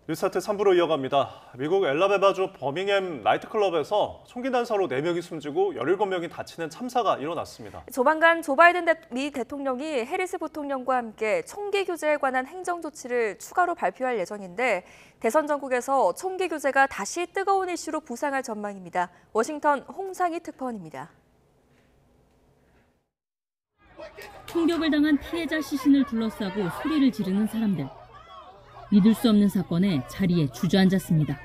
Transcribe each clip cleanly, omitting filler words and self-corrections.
뉴스타트 3부로 이어갑니다. 미국 엘라베마주 버밍햄 나이트클럽에서 총기 난사로 4명이 숨지고 17명이 다치는 참사가 일어났습니다. 조만간 조 바이든 미 대통령이 해리스 부통령과 함께 총기 규제에 관한 행정 조치를 추가로 발표할 예정인데 대선 전국에서 총기 규제가 다시 뜨거운 이슈로 부상할 전망입니다. 워싱턴 홍상희 특파원입니다. 총격을 당한 피해자 시신을 둘러싸고 소리를 지르는 사람들. 믿을 수 없는 사건에 자리에 주저앉았습니다.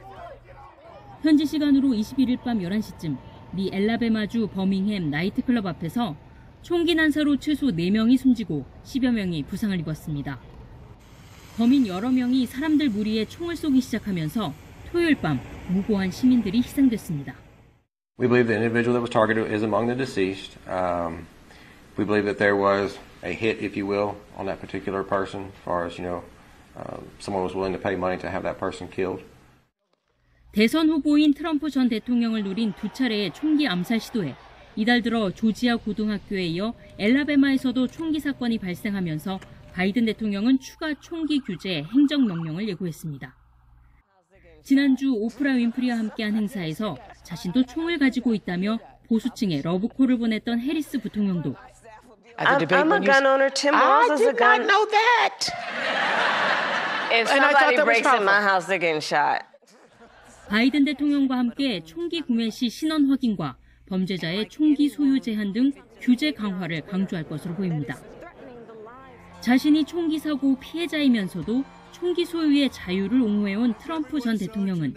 현지 시간으로 21일 밤 11시쯤 미 엘라베마주 버밍햄 나이트클럽 앞에서 총기 난사로 최소 4명이 숨지고 10여 명이 부상을 입었습니다. 범인 여러 명이 사람들 무리에 총을 쏘기 시작하면서 토요일 밤 무고한 시민들이 희생됐습니다. We believe the individual that was targeted is among the deceased. We believe that there was a hit, if you will, on that particular person, as far as, someone was willing to pay money to have that person killed. 대선 후보인 트럼프 전 대통령을 노린 두 차례의 총기 암살 시도에 이달 들어 조지아 고등학교에 이어 엘라베마에서도 총기 사건이 발생하면서 바이든 대통령은 추가 총기 규제 행정명령을 예고했습니다. 지난주 오프라 윈프리와 함께한 행사에서 자신도 총을 가지고 있다며 보수층에 러브콜을 보냈던 해리스 부통령도 I'm a gun owner. Tim Walz is a gun. I did not know that. If somebody breaks in my house, they're getting shot. 바이든 대통령과 함께 총기 구매 시 신원 확인과 범죄자의 총기 소유 제한 등 규제 강화를 강조할 것으로 보입니다. 자신이 총기 사고 피해자이면서도 총기 소유의 자유를 옹호해온 트럼프 전 대통령은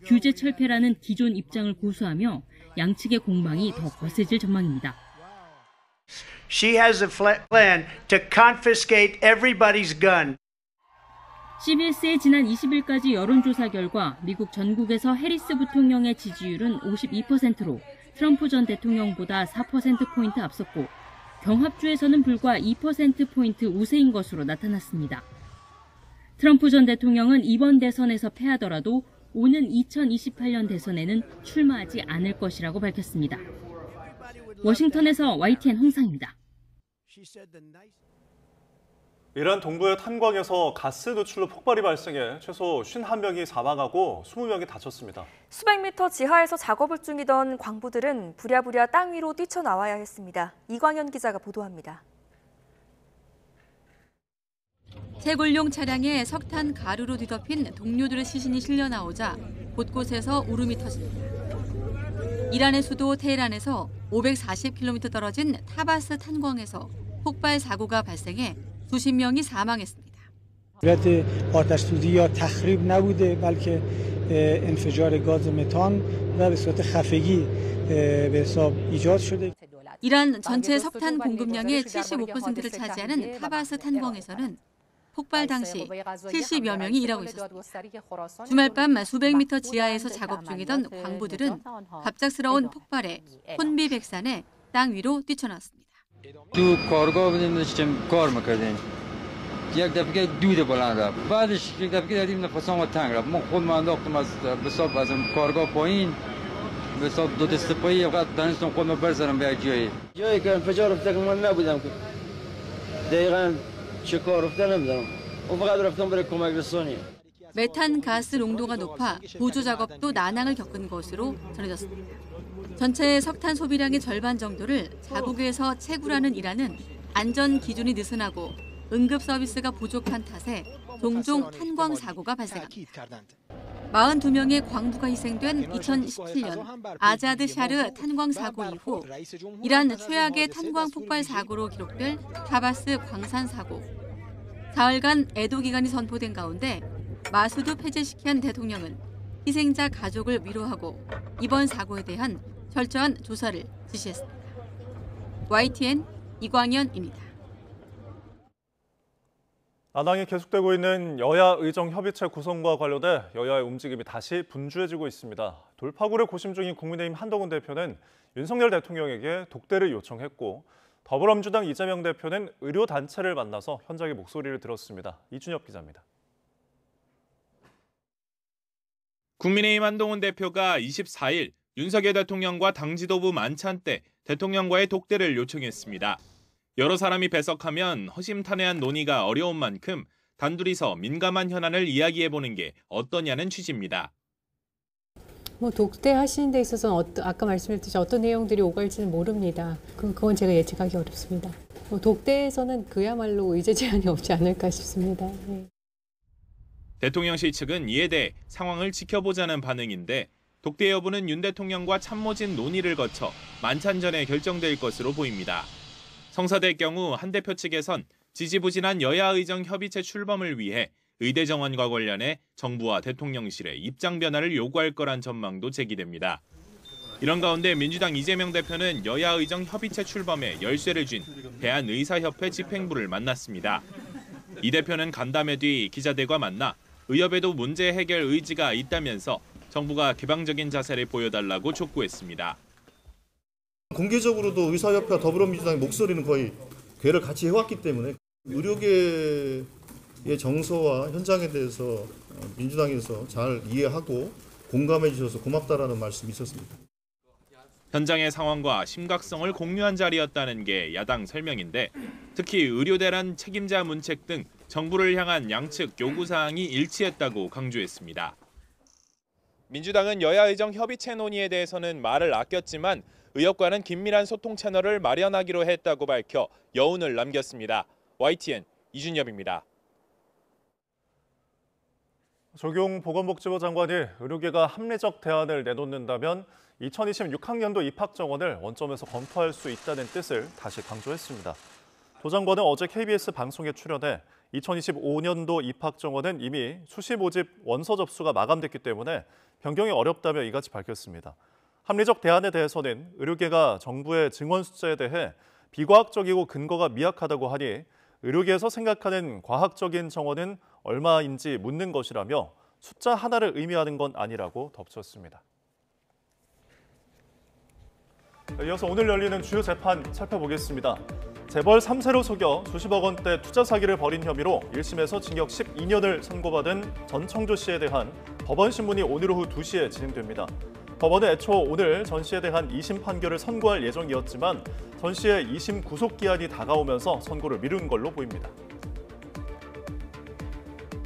규제 철폐라는 기존 입장을 고수하며 양측의 공방이 더 거세질 전망입니다. She has a plan to confiscate everybody's gun. CBS의 지난 20일까지 여론조사 결과 미국 전국에서 해리스 부통령의 지지율은 52%로 트럼프 전 대통령보다 4%포인트 앞섰고 경합주에서는 불과 2%포인트 우세인 것으로 나타났습니다. 트럼프 전 대통령은 이번 대선에서 패하더라도 오는 2028년 대선에는 출마하지 않을 것이라고 밝혔습니다. 워싱턴에서 YTN 홍상입니다. 이란 동부의 탄광에서 가스 누출로 폭발이 발생해 최소 51명이 사망하고 20명이 다쳤습니다. 수백 미터 지하에서 작업을 중이던 광부들은 부랴부랴 땅 위로 뛰쳐나와야 했습니다. 이광현 기자가 보도합니다. 채굴용 차량에 석탄 가루로 뒤덮인 동료들의 시신이 실려 나오자 곳곳에서 울음이 터집니다. 이란의 수도 테헤란에서 540km 떨어진 타바스 탄광에서 폭발 사고가 발생해 수십 명이 사망했습니다. آتش سوزی یا تخریب نبوده بلکه انفجار گاز متان و به صورت خفگی به حساب ایجاد شده. 이란 전체 석탄 공급량의 75%를 차지하는 타바스 탄광에서는 폭발 당시 70여 명이 일하고 있었습니다. 주말 밤 수백 미터 지하에서 작업 중이던 광부들은 갑작스러운 폭발에 혼비백산해 땅 위로 뛰쳐나왔습니다. تو کارگاه بودیم داشتیم کار میکردیم یک دفعه دود بلند رفت بعدش یک دفعه دیدیم نفسم ما تنگ رفت من خودم انداختم از حساب از کارگاه پایین به حساب دو دست پایی فقط دانستم خودم برسونم به جایی که انفجار افتاد من نبودم که دقیقاً چه کار افتاد نمیدونم اون فقط رفتم برای کمک رسانی 메탄 가스 농도가 높아 보조 작업도 난항을 겪은 것으로 전해졌습니다. 전체 석탄 소비량의 절반 정도를 자국에서 채굴하는 이란은 안전 기준이 느슨하고 응급 서비스가 부족한 탓에 종종 탄광 사고가 발생합니다. 42명의 광부가 희생된 2017년 아자드 샤르 탄광 사고 이후 이란 최악의 탄광 폭발 사고로 기록될 타바스 광산 사고. 사흘간 애도 기간이 선포된 가운데 마수드 페제시키안 대통령은 희생자 가족을 위로하고 이번 사고에 대한 철저한 조사를 지시했습니다. YTN 이광현입니다. 난항이 계속되고 있는 여야 의정 협의체 구성과 관련해 여야의 움직임이 다시 분주해지고 있습니다. 돌파구를 고심 중인 국민의힘 한동훈 대표는 윤석열 대통령에게 독대를 요청했고 더불어민주당 이재명 대표는 의료단체를 만나서 현장의 목소리를 들었습니다. 이준엽 기자입니다. 국민의힘 한동훈 대표가 24일 윤석열 대통령과 당 지도부 만찬 때 대통령과의 독대를 요청했습니다. 여러 사람이 배석하면 허심탄회한 논의가 어려운 만큼 단둘이서 민감한 현안을 이야기해보는 게 어떠냐는 취지입니다. 독대 하시는 데 있어서는 아까 말씀드렸듯이 어떤 내용들이 오갈지는 모릅니다. 그건 제가 예측하기 어렵습니다. 독대에서는 그야말로 의제 제한이 없지 않을까 싶습니다. 네. 대통령실 측은 이에 대해 상황을 지켜보자는 반응인데 독대 여부는 윤 대통령과 참모진 논의를 거쳐 만찬 전에 결정될 것으로 보입니다. 성사될 경우 한 대표 측에선 지지부진한 여야 의정 협의체 출범을 위해 의대 정원과 관련해 정부와 대통령실에 입장 변화를 요구할 거란 전망도 제기됩니다. 이런 가운데 민주당 이재명 대표는 여야 의정 협의체 출범에 열쇠를 쥔 대한의사협회 집행부를 만났습니다. 이 대표는 간담회 뒤 기자들과 만나 의협에도 문제 해결 의지가 있다면서 정부가 개방적인 자세를 보여달라고 촉구했습니다. 공개적으로도 의사협회와 더불어민주당의 목소리는 거의 궤를 같이 해왔기 때문에 의료계의 정서와 현장에 대해서 민주당에서 잘 이해하고 공감해 주셔서 고맙다라는 말씀이 있었습니다. 현장의 상황과 심각성을 공유한 자리였다는 게 야당 설명인데 특히 의료대란 책임자 문책 등 정부를 향한 양측 요구사항이 일치했다고 강조했습니다. 민주당은 여야 의정 협의체 논의에 대해서는 말을 아꼈지만 의협과는 긴밀한 소통 채널을 마련하기로 했다고 밝혀 여운을 남겼습니다. YTN 이준엽입니다. 조경 보건복지부 장관이 의료계가 합리적 대안을 내놓는다면 2026학년도 입학 정원을 원점에서 검토할 수 있다는 뜻을 다시 강조했습니다. 도 장관은 어제 KBS 방송에 출연해 2025년도 입학 정원은 이미 수시 모집 원서 접수가 마감됐기 때문에 변경이 어렵다며 이같이 밝혔습니다. 합리적 대안에 대해서는 의료계가 정부의 증원 숫자에 대해 비과학적이고 근거가 미약하다고 하니 의료계에서 생각하는 과학적인 정원은 얼마인지 묻는 것이라며 숫자 하나를 의미하는 건 아니라고 덧붙였습니다. 이어서 오늘 열리는 주요 재판 살펴보겠습니다. 재벌 3세로 속여 수십억 원대 투자 사기를 벌인 혐의로 1심에서 징역 12년을 선고받은 전청조 씨에 대한 법원 신문이 오늘 오후 2시에 진행됩니다. 법원은 애초 오늘 전 씨에 대한 2심 판결을 선고할 예정이었지만 전 씨의 2심 구속기한이 다가오면서 선고를 미룬 걸로 보입니다.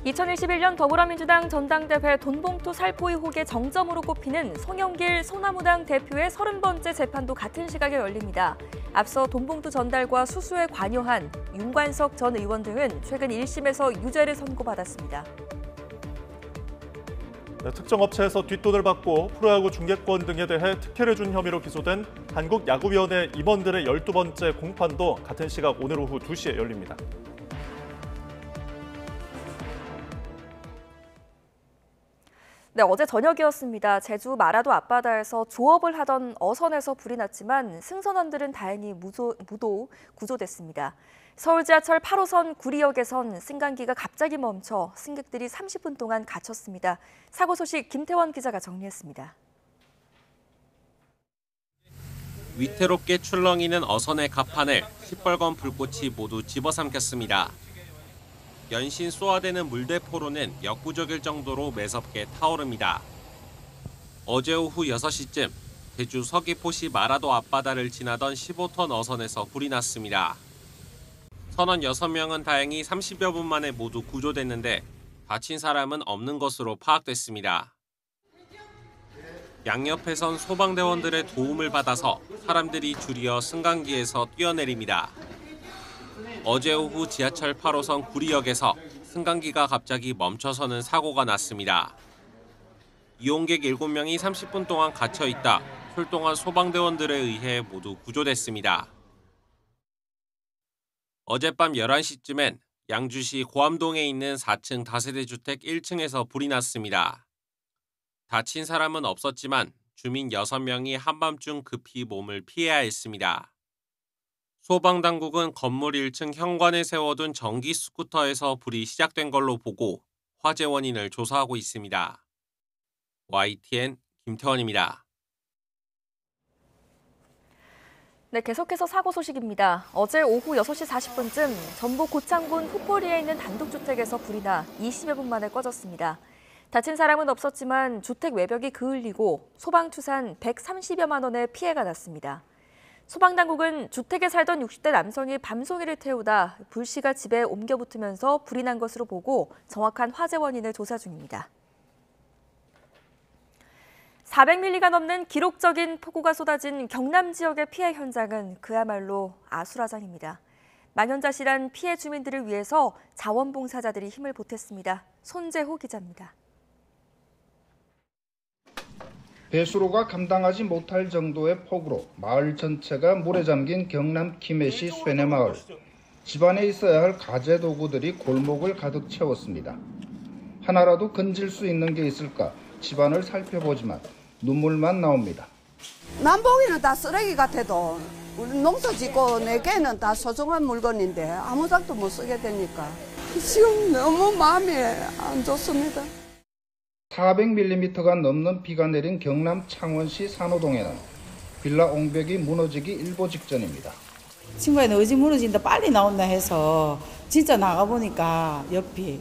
2021년 더불어민주당 전당대회 돈봉투 살포 의혹의 정점으로 꼽히는 송영길 소나무당 대표의 30번째 재판도 같은 시각에 열립니다. 앞서 돈봉투 전달과 수수에 관여한 윤관석 전 의원 등은 최근 1심에서 유죄를 선고받았습니다. 특정 업체에서 뒷돈을 받고 프로야구 중계권 등에 대해 특혜를 준 혐의로 기소된 한국야구위원회 임원들의 12번째 공판도 같은 시각 오늘 오후 2시에 열립니다. 네, 어제 저녁이었습니다. 제주 마라도 앞바다에서 조업을 하던 어선에서 불이 났지만 승선원들은 다행히 무도 구조됐습니다. 서울 지하철 8호선 구리역에선 승강기가 갑자기 멈춰 승객들이 30분 동안 갇혔습니다. 사고 소식 김태원 기자가 정리했습니다. 위태롭게 출렁이는 어선의 갑판을 시뻘건 불꽃이 모두 집어삼켰습니다. 연신 쏘아대는 물대포로는 역부족일 정도로 매섭게 타오릅니다. 어제 오후 6시쯤 제주 서귀포시 마라도 앞바다를 지나던 15톤 어선에서 불이 났습니다. 선원 6명은 다행히 30여 분 만에 모두 구조됐는데 다친 사람은 없는 것으로 파악됐습니다. 양옆에선 소방대원들의 도움을 받아서 사람들이 줄이어 승강기에서 뛰어내립니다. 어제 오후 지하철 8호선 구리역에서 승강기가 갑자기 멈춰서는 사고가 났습니다. 이용객 7명이 30분 동안 갇혀있다 출동한 소방대원들에 의해 모두 구조됐습니다. 어젯밤 11시쯤엔 양주시 고암동에 있는 4층 다세대 주택 1층에서 불이 났습니다. 다친 사람은 없었지만 주민 6명이 한밤중 급히 몸을 피해야 했습니다. 소방당국은 건물 1층 현관에 세워둔 전기 스쿠터에서 불이 시작된 걸로 보고 화재 원인을 조사하고 있습니다. YTN 김태원입니다. 네, 계속해서 사고 소식입니다. 어제 오후 6시 40분쯤 전북 고창군 후포리에 있는 단독주택에서 불이 나 20여 분 만에 꺼졌습니다. 다친 사람은 없었지만 주택 외벽이 그을리고 소방투산 130여만 원의 피해가 났습니다. 소방당국은 주택에 살던 60대 남성이 밤송이를 태우다 불씨가 집에 옮겨 붙으면서 불이 난 것으로 보고 정확한 화재 원인을 조사 중입니다. 400mm가 넘는 기록적인 폭우가 쏟아진 경남 지역의 피해 현장은 그야말로 아수라장입니다. 망연자실한 피해 주민들을 위해서 자원봉사자들이 힘을 보탰습니다. 손재호 기자입니다. 배수로가 감당하지 못할 정도의 폭우로 마을 전체가 물에 잠긴 경남 김해시 쇠내마을. 집안에 있어야 할 가재 도구들이 골목을 가득 채웠습니다. 하나라도 건질 수 있는 게 있을까 집안을 살펴보지만 눈물만 나옵니다. 남봉이는 다 쓰레기 같아도 우리 농사 짓고 내게는 다 소중한 물건인데 아무 작도 못 쓰게 되니까 지금 너무 마음이 안 좋습니다. 400mm가 넘는 비가 내린 경남 창원시 산호동에는 빌라 옹벽이 무너지기 일보 직전입니다. 친구애는 어디 무너진다 빨리 나온다 해서 진짜 나가보니까 옆이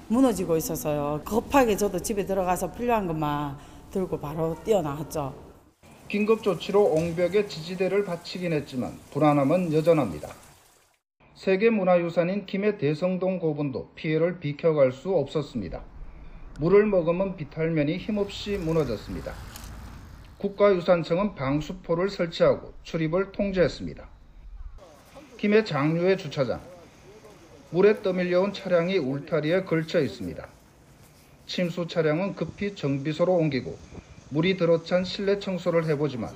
무너지고 있어서요. 급하게 저도 집에 들어가서 필요한 것만 들고 바로 뛰어나왔죠. 긴급 조치로 옹벽에 지지대를 받치긴 했지만 불안함은 여전합니다. 세계문화유산인 김해 대성동 고분도 피해를 비켜갈 수 없었습니다. 물을 머금은 비탈면이 힘없이 무너졌습니다. 국가유산청은 방수포를 설치하고 출입을 통제했습니다. 김해 장류의 주차장. 물에 떠밀려온 차량이 울타리에 걸쳐 있습니다. 침수 차량은 급히 정비소로 옮기고 물이 들어찬 실내 청소를 해보지만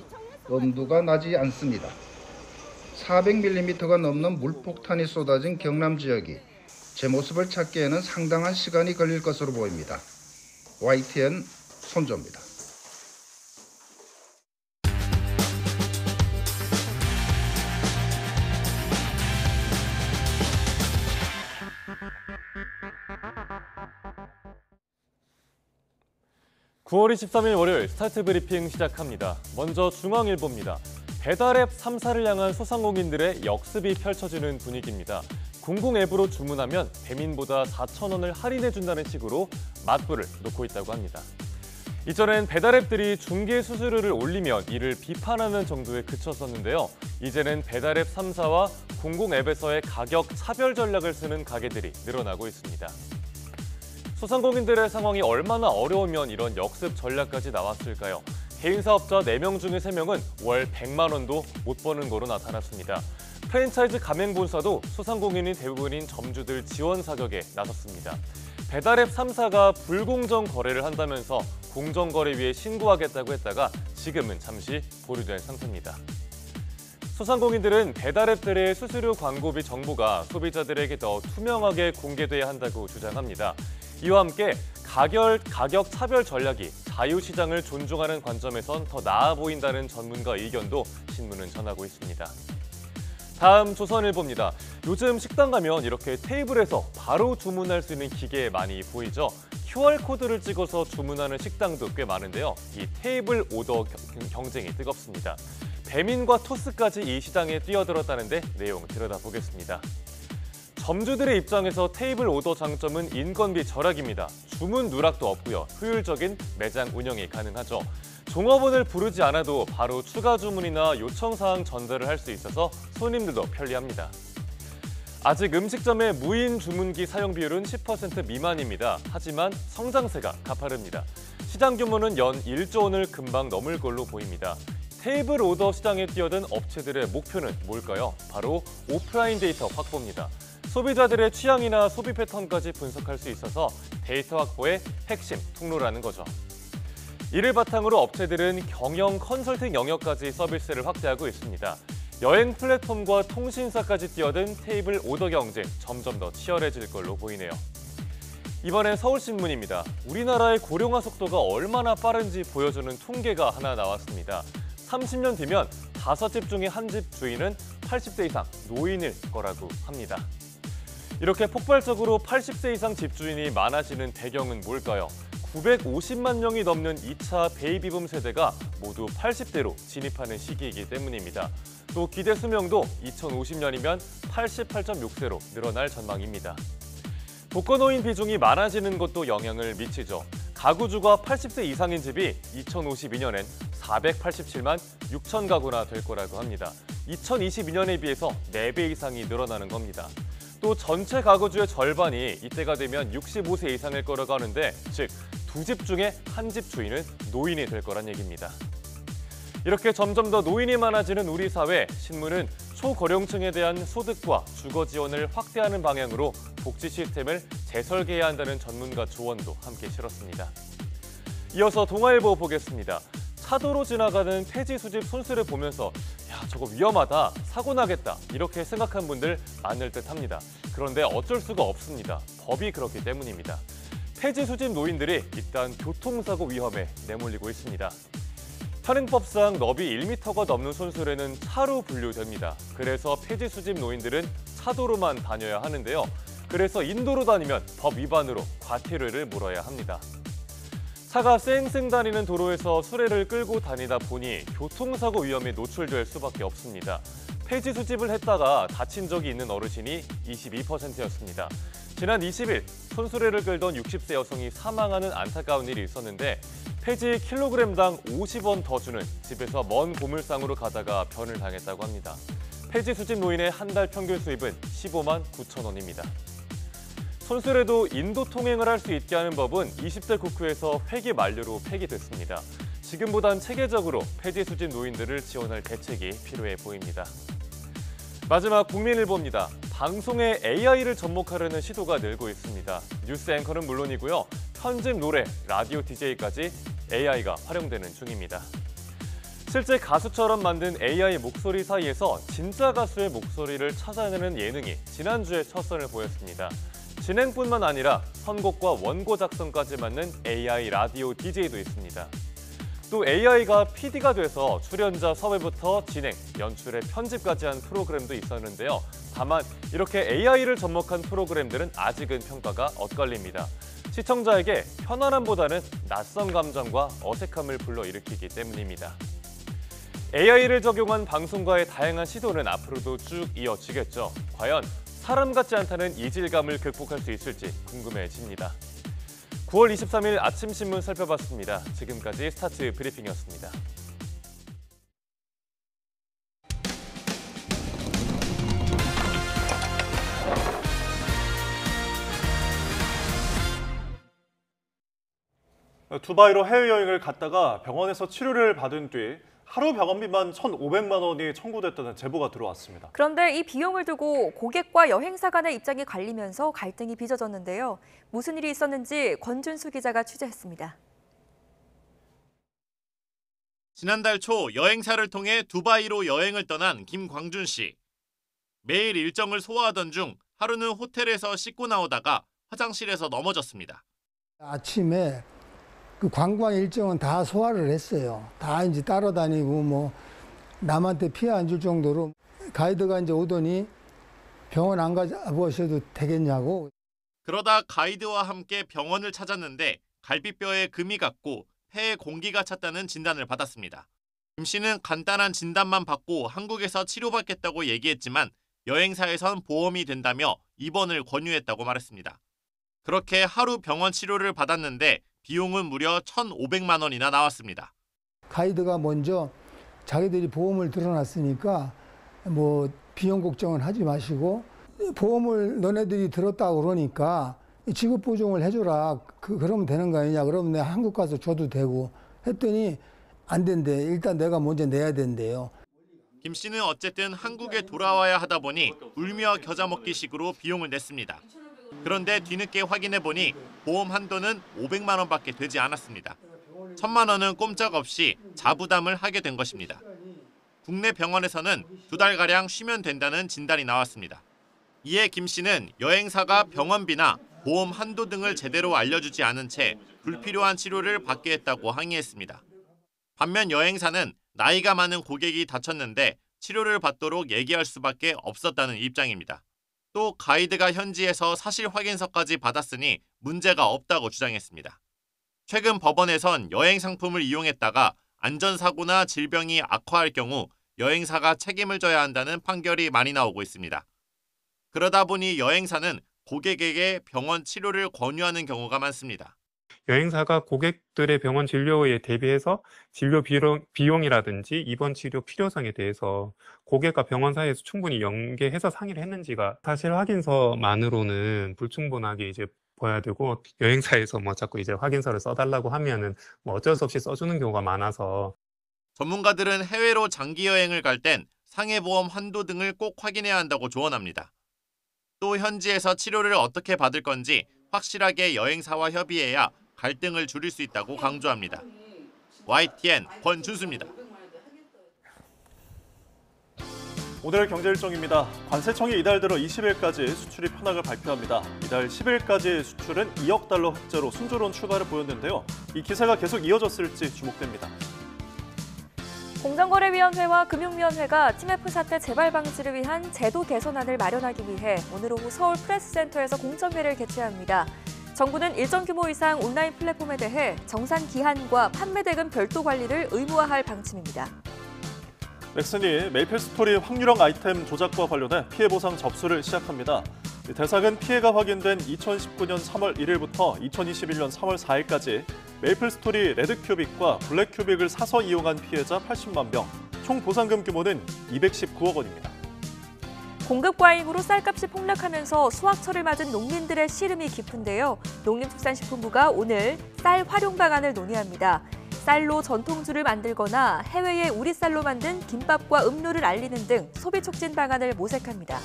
엄두가 나지 않습니다. 400mm가 넘는 물폭탄이 쏟아진 경남 지역이 제 모습을 찾기에는 상당한 시간이 걸릴 것으로 보입니다. YTN 손조입니다. (9월 23일) 월요일 스타트 브리핑 시작합니다. 먼저 중앙일보입니다. 배달앱 3사를 향한 소상공인들의 역습이 펼쳐지는 분위기입니다. 공공 앱으로 주문하면 배민보다 4,000원을 할인해준다는 식으로 맞불을 놓고 있다고 합니다. 이전엔 배달앱들이 중개 수수료를 올리면 이를 비판하는 정도에 그쳤었는데요. 이제는 배달앱 3사와 공공 앱에서의 가격 차별 전략을 쓰는 가게들이 늘어나고 있습니다. 소상공인들의 상황이 얼마나 어려우면 이런 역습 전략까지 나왔을까요? 개인 사업자 4명 중에 3명은 월 100만 원도 못 버는 거로 나타났습니다. 프랜차이즈 가맹본사도 소상공인이 대부분인 점주들 지원 사격에 나섰습니다. 배달앱 3사가 불공정 거래를 한다면서 공정거래위에 신고하겠다고 했다가 지금은 잠시 보류된 상태입니다. 소상공인들은 배달앱들의 수수료 광고비 정보가 소비자들에게 더 투명하게 공개돼야 한다고 주장합니다. 이와 함께 가격 차별 전략이 자유시장을 존중하는 관점에선 더 나아 보인다는 전문가 의견도 신문은 전하고 있습니다. 다음 조선일보입니다. 요즘 식당 가면 이렇게 테이블에서 바로 주문할 수 있는 기계 많이 보이죠? QR코드를 찍어서 주문하는 식당도 꽤 많은데요. 이 테이블 오더 경쟁이 뜨겁습니다. 배민과 토스까지 이 시장에 뛰어들었다는데 내용 들여다보겠습니다. 점주들의 입장에서 테이블 오더 장점은 인건비 절약입니다. 주문 누락도 없고요. 효율적인 매장 운영이 가능하죠. 종업원을 부르지 않아도 바로 추가 주문이나 요청사항 전달을 할 수 있어서 손님들도 편리합니다. 아직 음식점의 무인 주문기 사용 비율은 10% 미만입니다. 하지만 성장세가 가파릅니다. 시장 규모는 연 1조 원을 금방 넘을 걸로 보입니다. 테이블 오더 시장에 뛰어든 업체들의 목표는 뭘까요? 바로 오프라인 데이터 확보입니다. 소비자들의 취향이나 소비 패턴까지 분석할 수 있어서 데이터 확보의 핵심 통로라는 거죠. 이를 바탕으로 업체들은 경영 컨설팅 영역까지 서비스를 확대하고 있습니다. 여행 플랫폼과 통신사까지 뛰어든 테이블 오더 경쟁 점점 더 치열해질 걸로 보이네요. 이번엔 서울신문입니다. 우리나라의 고령화 속도가 얼마나 빠른지 보여주는 통계가 하나 나왔습니다. 30년 뒤면 5집 중에 1집 주인은 80대 이상 노인일 거라고 합니다. 이렇게 폭발적으로 80세 이상 집주인이 많아지는 배경은 뭘까요? 950만 명이 넘는 2차 베이비붐 세대가 모두 80대로 진입하는 시기이기 때문입니다. 또 기대 수명도 2050년이면 88.6세로 늘어날 전망입니다. 독거노인 비중이 많아지는 것도 영향을 미치죠. 가구주가 80세 이상인 집이 2052년엔 487만 6천 가구나 될 거라고 합니다. 2022년에 비해서 4배 이상이 늘어나는 겁니다. 또 전체 가구주의 절반이 이때가 되면 65세 이상일 거라고 하는데, 즉 2집 중에 1집 주인은 노인이 될 거란 얘기입니다. 이렇게 점점 더 노인이 많아지는 우리 사회, 신문은 초고령층에 대한 소득과 주거 지원을 확대하는 방향으로 복지 시스템을 재설계해야 한다는 전문가 조언도 함께 실었습니다. 이어서 동아일보 보겠습니다. 차도로 지나가는 폐지 수집 손수를 보면서 야, 저거 위험하다, 사고 나겠다 이렇게 생각한 분들 많을 듯합니다. 그런데 어쩔 수가 없습니다. 법이 그렇기 때문입니다. 폐지 수집 노인들이 일단 교통사고 위험에 내몰리고 있습니다. 현행법상 너비 1m가 넘는 손수레는 차로 분류됩니다. 그래서 폐지 수집 노인들은 차도로만 다녀야 하는데요. 그래서 인도로 다니면 법 위반으로 과태료를 물어야 합니다. 차가 쌩쌩 다니는 도로에서 수레를 끌고 다니다 보니 교통사고 위험에 노출될 수밖에 없습니다. 폐지 수집을 했다가 다친 적이 있는 어르신이 22%였습니다. 지난 20일 손수레를 끌던 60세 여성이 사망하는 안타까운 일이 있었는데, 폐지 킬로그램당 50원 더 주는 집에서 먼 보물상으로 가다가 변을 당했다고 합니다. 폐지 수집 노인의 한 달 평균 수입은 15만 9천 원입니다. 손수레도 인도 통행을 할 수 있게 하는 법은 20대 국회에서 회기 만료로 폐기됐습니다. 지금보단 체계적으로 폐지 수집 노인들을 지원할 대책이 필요해 보입니다. 마지막 국민일보입니다. 방송에 AI를 접목하려는 시도가 늘고 있습니다. 뉴스 앵커는 물론이고요. 편집, 노래, 라디오 DJ까지 AI가 활용되는 중입니다. 실제 가수처럼 만든 AI 목소리 사이에서 진짜 가수의 목소리를 찾아내는 예능이 지난주에 첫 선을 보였습니다. 진행뿐만 아니라 선곡과 원고 작성까지 맡는 AI 라디오 DJ도 있습니다. 또 AI가 PD가 돼서 출연자 섭외부터 진행, 연출에 편집까지 한 프로그램도 있었는데요. 다만 이렇게 AI를 접목한 프로그램들은 아직은 평가가 엇갈립니다. 시청자에게 편안함보다는 낯선 감정과 어색함을 불러일으키기 때문입니다. AI를 적용한 방송과의 다양한 시도는 앞으로도 쭉 이어지겠죠. 과연 사람 같지 않다는 이질감을 극복할 수 있을지 궁금해집니다. 9월 23일 아침 신문 살펴봤습니다. 지금까지 스타트 브리핑이었습니다. 두바이로 해외여행을 갔다가 병원에서 치료를 받은 뒤 하루 병원비만 1,500만 원이 청구됐다는 제보가 들어왔습니다. 그런데 이 비용을 두고 고객과 여행사 간의 입장이 갈리면서 갈등이 빚어졌는데요. 무슨 일이 있었는지 권준수 기자가 취재했습니다. 지난달 초 여행사를 통해 두바이로 여행을 떠난 김광준 씨. 매일 일정을 소화하던 중 하루는 호텔에서 씻고 나오다가 화장실에서 넘어졌습니다. 아침에 그 관광 일정은 다 소화를 했어요. 다 이제 따라다니고 뭐 남한테 피해 안 줄 정도로 가이드가 이제 오더니 병원 안 가보셔도 되겠냐고. 그러다 가이드와 함께 병원을 찾았는데 갈비뼈에 금이 갔고 폐에 공기가 찼다는 진단을 받았습니다. 김 씨는 간단한 진단만 받고 한국에서 치료받겠다고 얘기했지만 여행사에선 보험이 된다며 입원을 권유했다고 말했습니다. 그렇게 하루 병원 치료를 받았는데 비용은 무려 1,500만 원이나 나왔습니다. 가이드가 먼저 자기들이 보험을 들어놨으니까 뭐 비용 걱정은 하지 마시고 보험을 너네들이 들었다고 그러니까 지급 보증을 해줘라. 그러면 되는 거 아니냐. 그러면 내가 한국 가서 줘도 되고 했더니 안 된대. 일단 내가 먼저 내야 된대요. 김 씨는 어쨌든 한국에 돌아와야 하다 보니 울며 겨자 먹기식으로 비용을 냈습니다. 그런데 뒤늦게 확인해보니 보험 한도는 500만 원밖에 되지 않았습니다. 1,000만 원은 꼼짝없이 자부담을 하게 된 것입니다. 국내 병원에서는 2달가량 쉬면 된다는 진단이 나왔습니다. 이에 김 씨는 여행사가 병원비나 보험 한도 등을 제대로 알려주지 않은 채 불필요한 치료를 받게 했다고 항의했습니다. 반면 여행사는 나이가 많은 고객이 다쳤는데 치료를 받도록 얘기할 수밖에 없었다는 입장입니다. 또 가이드가 현지에서 사실 확인서까지 받았으니 문제가 없다고 주장했습니다. 최근 법원에선 여행 상품을 이용했다가 안전사고나 질병이 악화할 경우 여행사가 책임을 져야 한다는 판결이 많이 나오고 있습니다. 그러다 보니 여행사는 고객에게 병원 치료를 권유하는 경우가 많습니다. 여행사가 고객들의 병원 진료에 대비해서 진료 비용이라든지 입원 치료 필요성에 대해서 고객과 병원 사이에서 충분히 연계해서 상의를 했는지가 사실 확인서만으로는 불충분하게 이제 보여야 되고, 여행사에서 뭐 자꾸 이제 확인서를 써달라고 하면은 뭐 어쩔 수 없이 써주는 경우가 많아서. 전문가들은 해외로 장기 여행을 갈 땐 상해보험 한도 등을 꼭 확인해야 한다고 조언합니다. 또 현지에서 치료를 어떻게 받을 건지 확실하게 여행사와 협의해야 갈등을 줄일 수 있다고 강조합니다. YTN 권준수입니다. 오늘 경제 일정입니다. 관세청이 이달 들어 20일까지 수출입 현황을 발표합니다. 이달 10일까지 수출은 2억 달러 흑자로 순조로운 출발을 보였는데요. 이 기세가 계속 이어졌을지 주목됩니다. 공정거래위원회와 금융위원회가 TMF 사태 재발 방지를 위한 제도 개선안을 마련하기 위해 오늘 오후 서울 프레스센터에서 공청회를 개최합니다. 정부는 일정 규모 이상 온라인 플랫폼에 대해 정산 기한과 판매 대금 별도 관리를 의무화할 방침입니다. 넥슨이 메이플스토리 확률형 아이템 조작과 관련해 피해 보상 접수를 시작합니다. 대상은 피해가 확인된 2019년 3월 1일부터 2021년 3월 4일까지 메이플스토리 레드큐빅과 블랙큐빅을 사서 이용한 피해자 80만 명, 총 보상금 규모는 219억 원입니다. 공급 과잉으로 쌀값이 폭락하면서 수확철을 맞은 농민들의 시름이 깊은데요. 농림축산식품부가 오늘 쌀 활용 방안을 논의합니다. 쌀로 전통주를 만들거나 해외에 우리 쌀로 만든 김밥과 음료를 알리는 등 소비 촉진 방안을 모색합니다.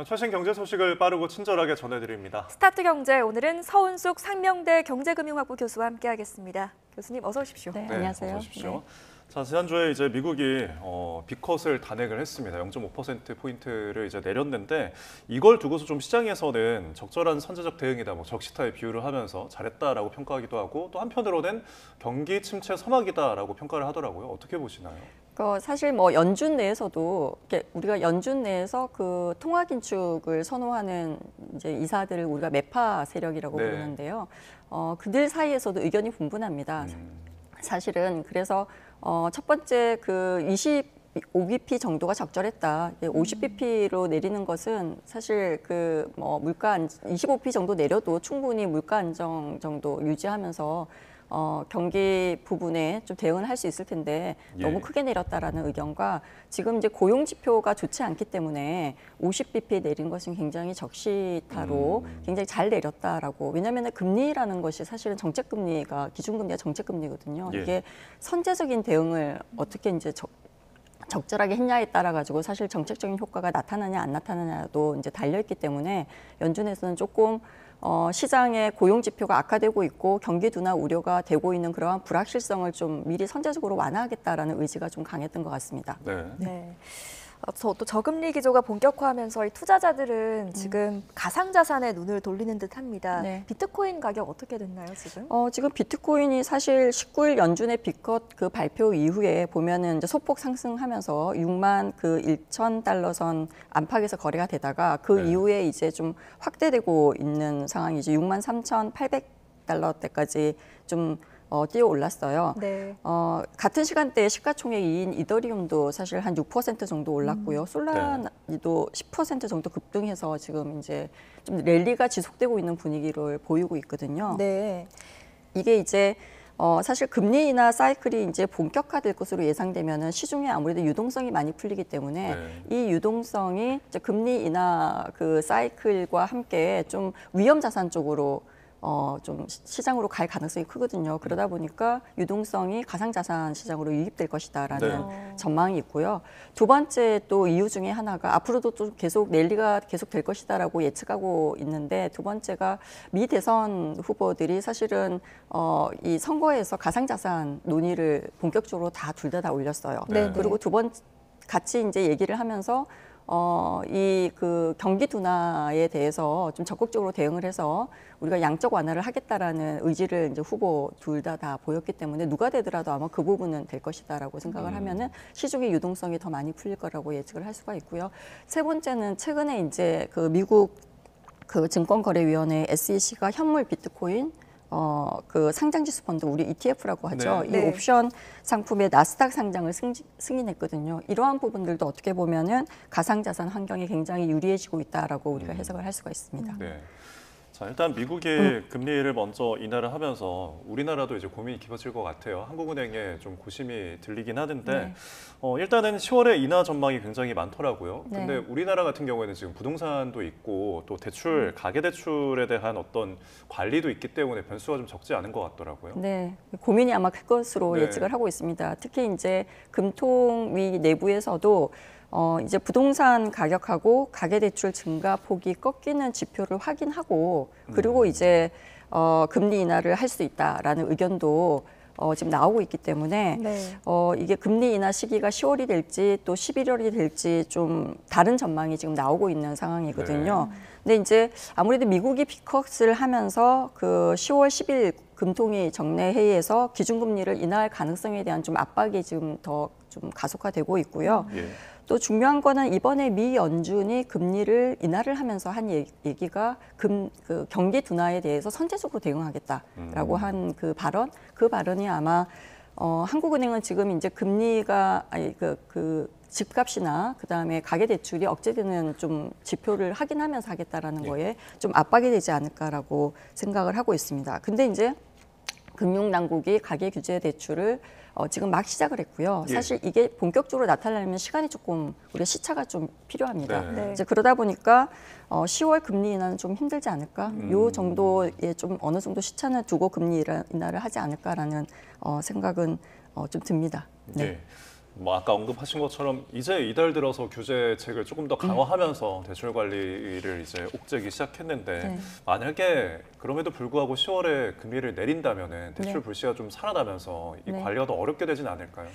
최신 경제 소식을 빠르고 친절하게 전해드립니다. 스타트 경제, 오늘은 서은숙 상명대 경제금융학부 교수와 함께하겠습니다. 교수님 어서 오십시오. 네, 안녕하세요. 어서 오십시오. 네. 자, 지난주에 이제 미국이 빅컷을 단행을 했습니다. 0.5%포인트를 이제 내렸는데, 이걸 두고서 좀 시장에서는 적절한 선제적 대응이다, 뭐 적시타에 비유를 하면서 잘했다라고 평가하기도 하고, 또 한편으로는 경기 침체 서막이다라고 평가를 하더라고요. 어떻게 보시나요? 사실 뭐 연준 내에서도 우리가 연준 내에서 그 통화 긴축을 선호하는 이제 이사들을 우리가 매파 세력이라고 부르는데요. 그들 사이에서도 의견이 분분합니다. 사실은 그래서 첫 번째 그 25bp 정도가 적절했다. 50bp로 내리는 것은 사실 그 뭐 물가 25bp 정도 내려도 충분히 물가 안정 정도 유지하면서 경기 부분에 좀 대응을 할 수 있을 텐데 너무 크게 내렸다라는 의견과, 지금 이제 고용 지표가 좋지 않기 때문에 50bp 내린 것은 굉장히 적시타로 굉장히 잘 내렸다라고. 왜냐하면 금리라는 것이 사실은 정책금리가, 기준금리가 정책금리거든요. 이게 선제적인 대응을 어떻게 이제 적절하게 했냐에 따라 가지고 사실 정책적인 효과가 나타나냐 안 나타나냐도 이제 달려 있기 때문에 연준에서는 조금 시장의 고용 지표가 악화되고 있고 경기 둔화 우려가 되고 있는 그러한 불확실성을 좀 미리 선제적으로 완화하겠다라는 의지가 좀 강했던 것 같습니다. 네. 또 저금리 기조가 본격화하면서 이 투자자들은 지금 가상자산에 눈을 돌리는 듯합니다. 비트코인 가격 어떻게 됐나요, 지금? 지금 비트코인이 사실 19일 연준의 빅컷 그 발표 이후에 보면은 이제 소폭 상승하면서 6만 그 1,000달러 선 안팎에서 거래가 되다가 그 이후에 이제 좀 확대되고 있는 상황이죠. 6만 3,800달러대까지 좀 뛰어 올랐어요. 같은 시간대에 시가총액인 이더리움도 사실 한 6% 정도 올랐고요. 솔라나도 10% 정도 급등해서 지금 이제 좀 랠리가 지속되고 있는 분위기를 보이고 있거든요. 이게 이제 사실 금리 인하 사이클이 이제 본격화될 것으로 예상되면은 시중에 아무래도 유동성이 많이 풀리기 때문에 이 유동성이 이제 금리 인하 그 사이클과 함께 좀 위험 자산 쪽으로 좀 시장으로 갈 가능성이 크거든요. 그러다 보니까 유동성이 가상자산 시장으로 유입될 것이다라는 전망이 있고요. 두 번째 또 이유 중에 하나가 앞으로도 좀 계속 랠리가 계속 될 것이다라고 예측하고 있는데, 두 번째가 미 대선 후보들이 사실은 이 선거에서 가상자산 논의를 본격적으로 둘 다 올렸어요. 그리고 두 번째 같이 이제 얘기를 하면서 이 그 경기 둔화에 대해서 좀 적극적으로 대응을 해서 우리가 양적 완화를 하겠다라는 의지를 이제 후보 둘 다 보였기 때문에 누가 되더라도 아마 그 부분은 될 것이다라고 생각을 하면은 시중의 유동성이 더 많이 풀릴 거라고 예측을 할 수가 있고요. 세 번째는 최근에 이제 그 미국 그 증권거래위원회 SEC가 현물 비트코인 그 상장지수 펀드 우리 ETF라고 하죠. 네. 이 옵션 상품의 나스닥 상장을 승인했거든요. 이러한 부분들도 어떻게 보면은 가상자산 환경에 굉장히 유리해지고 있다라고 우리가 해석을 할 수가 있습니다. 네. 자, 일단 미국이 금리를 먼저 인하를 하면서 우리나라도 이제 고민이 깊어질 것 같아요. 한국은행에 좀 고심이 들리긴 하는데 네. 일단은 10월에 인하 전망이 굉장히 많더라고요. 네. 근데 우리나라 같은 경우에는 지금 부동산도 있고 또 대출, 가계대출에 대한 어떤 관리도 있기 때문에 변수가 좀 적지 않은 것 같더라고요. 네, 고민이 아마 클 것으로 네. 예측을 하고 있습니다. 특히 이제 금통위 내부에서도 이제 부동산 가격하고 가계대출 증가폭이 꺾이는 지표를 확인하고 그리고 이제 금리 인하를 할 수 있다라는 의견도 지금 나오고 있기 때문에 네. 이게 금리 인하 시기가 10월이 될지 또 11월이 될지 좀 다른 전망이 지금 나오고 있는 상황이거든요. 근데 이제 아무래도 미국이 피컷을 하면서 그 10월 10일 금통위 정례 회의에서 기준금리를 인하할 가능성에 대한 좀 압박이 지금 더 좀 가속화되고 있고요. 또 중요한 거는 이번에 미 연준이 금리를 인하를 하면서 한 얘기가 그 경기 둔화에 대해서 선제적으로 대응하겠다라고 한 그 발언이 아마 한국은행은 지금 이제 금리가 그 집값이나 그다음에 가계대출이 억제되는 좀 지표를 확인하면서 하겠다라는 거에 좀 압박이 되지 않을까라고 생각을 하고 있습니다. 근데 이제 금융당국이 가계규제 대출을 지금 막 시작을 했고요. 사실 이게 본격적으로 나타나려면 시간이 조금 우리가 시차가 좀 필요합니다. 네. 이제 그러다 보니까 10월 금리 인하는 좀 힘들지 않을까? 요 정도의 좀 어느 정도 시차는 두고 금리 인하를 하지 않을까라는 생각은 좀 듭니다. 네. 뭐 아까 언급하신 것처럼 이제 이달 들어서 규제책을 조금 더 강화하면서 대출 관리를 이제 옥죄기 시작했는데 만약에 그럼에도 불구하고 10월에 금리를 내린다면은 대출 불씨가 좀 살아나면서 이 관리가 더 어렵게 되진 않을까요?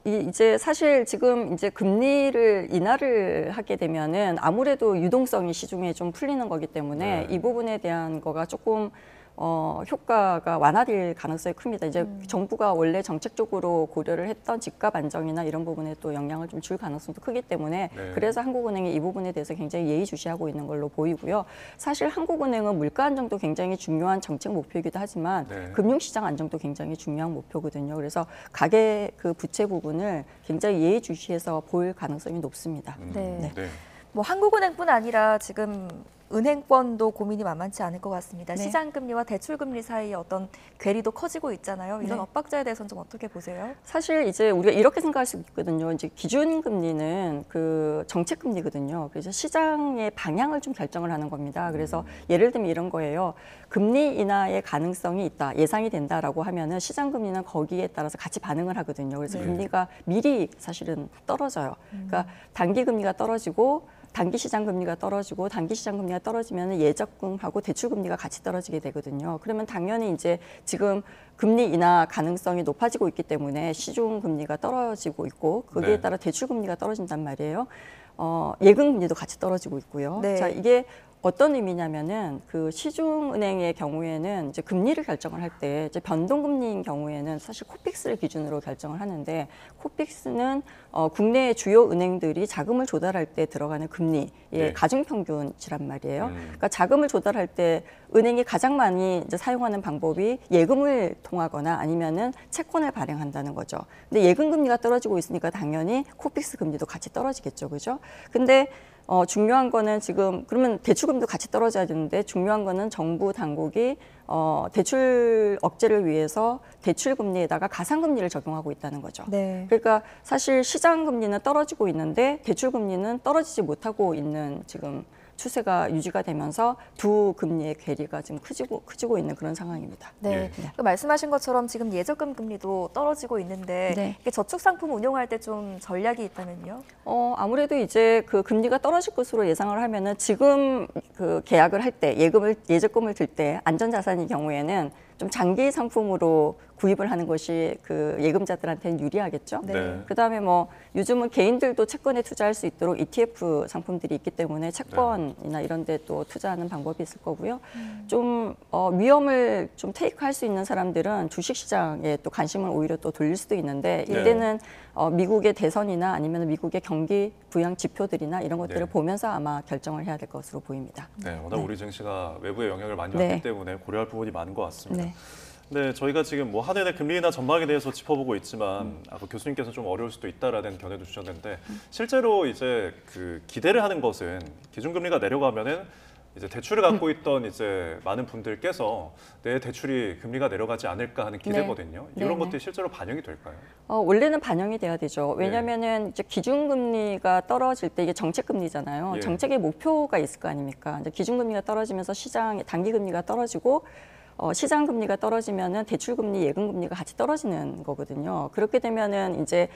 이제 사실 지금 이제 금리를 인하를 하게 되면은 아무래도 유동성이 시중에 좀 풀리는 거기 때문에 이 부분에 대한 거가 조금 효과가 완화될 가능성이 큽니다. 이제 정부가 원래 정책적으로 고려를 했던 집값 안정이나 이런 부분에 또 영향을 좀 줄 가능성도 크기 때문에 그래서 한국은행이 이 부분에 대해서 굉장히 예의주시하고 있는 걸로 보이고요. 사실 한국은행은 물가 안정도 굉장히 중요한 정책 목표이기도 하지만 금융시장 안정도 굉장히 중요한 목표거든요. 그래서 가계 그 부채 부분을 굉장히 예의주시해서 볼 가능성이 높습니다. 뭐 한국은행뿐 아니라 지금 은행권도 고민이 만만치 않을 것 같습니다. 네. 시장금리와 대출금리 사이에 어떤 괴리도 커지고 있잖아요. 이런 네. 엇박자에 대해서는 좀 어떻게 보세요? 사실 이제 우리가 이렇게 생각할 수 있거든요. 이제 기준금리는 그 정책금리거든요. 그래서 시장의 방향을 좀 결정을 하는 겁니다. 그래서 예를 들면 이런 거예요. 금리 인하의 가능성이 있다, 예상이 된다라고 하면은 시장금리는 거기에 따라서 같이 반응을 하거든요. 그래서 금리가 미리 사실은 떨어져요. 그러니까 단기금리가 떨어지고 단기 시장 금리가 떨어지고 단기 시장 금리가 떨어지면 예적금하고 대출 금리가 같이 떨어지게 되거든요. 그러면 당연히 이제 지금 금리 인하 가능성이 높아지고 있기 때문에 시중 금리가 떨어지고 있고 거기에 따라 대출 금리가 떨어진단 말이에요. 예금 금리도 같이 떨어지고 있고요. 자, 이게 어떤 의미냐면은 그 시중은행의 경우에는 이제 금리를 결정을 할 때 이제 변동금리인 경우에는 사실 코픽스를 기준으로 결정을 하는데 코픽스는 국내의 주요 은행들이 자금을 조달할 때 들어가는 금리의 가중평균치란 말이에요. 그러니까 자금을 조달할 때 은행이 가장 많이 이제 사용하는 방법이 예금을 통하거나 아니면은 채권을 발행한다는 거죠. 근데 예금 금리가 떨어지고 있으니까 당연히 코픽스 금리도 같이 떨어지겠죠, 그죠? 근데 중요한 거는 지금 그러면 대출금리도 같이 떨어져야 되는데 중요한 거는 정부 당국이 대출 억제를 위해서 대출금리에다가 가상금리를 적용하고 있다는 거죠. 그러니까 사실 시장금리는 떨어지고 있는데 대출금리는 떨어지지 못하고 있는 지금 추세가 유지가 되면서 두 금리의 괴리가 지금 커지고 있는 그런 상황입니다. 네. 그 말씀하신 것처럼 지금 예적금 금리도 떨어지고 있는데 네. 이게 저축 상품 운용할 때 좀 전략이 있다면요? 아무래도 이제 그 금리가 떨어질 것으로 예상을 하면은 지금 그 계약을 할 때 예적금을 들 때 안전자산의 경우에는 좀 장기 상품으로 구입을 하는 것이 그 예금자들한테는 유리하겠죠. 네. 그다음에 뭐 요즘은 개인들도 채권에 투자할 수 있도록 ETF 상품들이 있기 때문에 채권이나 이런 데 또 투자하는 방법이 있을 거고요. 좀 위험을 좀 테이크할 수 있는 사람들은 주식시장에 또 관심을 오히려 또 돌릴 수도 있는데 이때는 미국의 대선이나 아니면 미국의 경기 부양 지표들이나 이런 것들을 보면서 아마 결정을 해야 될 것으로 보입니다. 네, 워낙 우리 증시가 외부의 영향을 많이 받기 때문에 고려할 부분이 많은 것 같습니다. 네, 저희가 지금 뭐 한해의 금리나 전망에 대해서 짚어보고 있지만 아까 교수님께서 좀 어려울 수도 있다라는 견해도 주셨는데 실제로 이제 그 기대를 하는 것은 기준금리가 내려가면은 이제 대출을 갖고 있던 이제 많은 분들께서 내 대출이 금리가 내려가지 않을까 하는 기대거든요. 이런 것들이 실제로 반영이 될까요? 원래는 반영이 돼야 되죠. 왜냐하면은 이제 기준금리가 떨어질 때 이게 정책금리잖아요. 정책의 목표가 있을 거 아닙니까? 이제 기준금리가 떨어지면서 시장 단기금리가 떨어지고 시장 금리가 떨어지면은 대출 금리, 예금 금리가 같이 떨어지는 거거든요. 그렇게 되면은 이제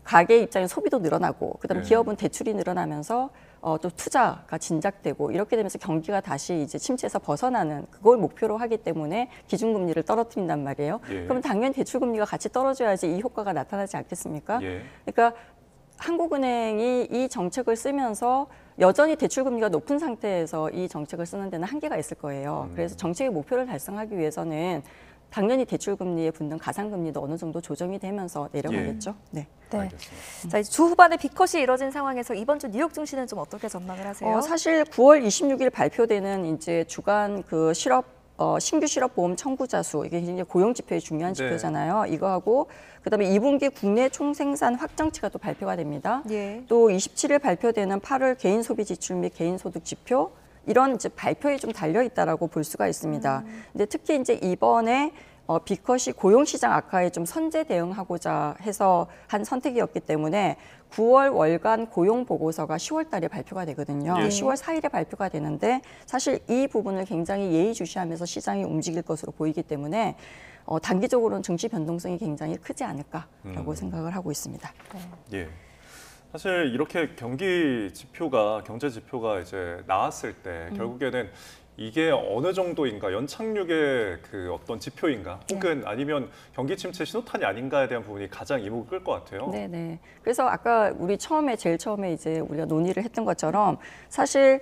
가계 입장에 소비도 늘어나고, 그다음에 기업은 대출이 늘어나면서 또 투자가 진작되고 이렇게 되면서 경기가 다시 이제 침체에서 벗어나는 그걸 목표로 하기 때문에 기준금리를 떨어뜨린단 말이에요. 그럼 당연히 대출금리가 같이 떨어져야지 이 효과가 나타나지 않겠습니까? 그러니까 한국은행이 이 정책을 쓰면서 여전히 대출금리가 높은 상태에서 이 정책을 쓰는 데는 한계가 있을 거예요. 그래서 정책의 목표를 달성하기 위해서는 당연히 대출금리에 붙는 가상금리도 어느 정도 조정이 되면서 내려가겠죠. 네. 자, 이제 주 후반에 빅컷이 이뤄진 상황에서 이번 주 뉴욕 증시는 좀 어떻게 전망을 하세요? 사실 9월 26일 발표되는 이제 주간 그 신규 실업보험 청구자 수, 이게 굉장히 고용 지표의 중요한 지표잖아요. 이거하고 그다음에 2분기 국내 총생산 확정치가 또 발표가 됩니다. 또 27일 발표되는 8월 개인 소비 지출 및 개인 소득 지표, 이런 이제 발표에 좀 달려 있다라고 볼 수가 있습니다. 근데 특히 이제 이번에 빅컷이 고용시장 악화에 좀 선제 대응하고자 해서 한 선택이었기 때문에 9월 월간 고용 보고서가 10월 달에 발표가 되거든요. 10월 4일에 발표가 되는데 사실 이 부분을 굉장히 예의주시하면서 시장이 움직일 것으로 보이기 때문에 단기적으로는 증시 변동성이 굉장히 크지 않을까라고 생각을 하고 있습니다. 사실 이렇게 경기 지표가, 경제 지표가 이제 나왔을 때 결국에는 이게 어느 정도인가, 연착륙의 그 어떤 지표인가, 혹은 아니면 경기 침체 신호탄이 아닌가에 대한 부분이 가장 이목을 끌 것 같아요. 네네. 그래서 아까 우리 제일 처음에 이제 우리가 논의를 했던 것처럼 사실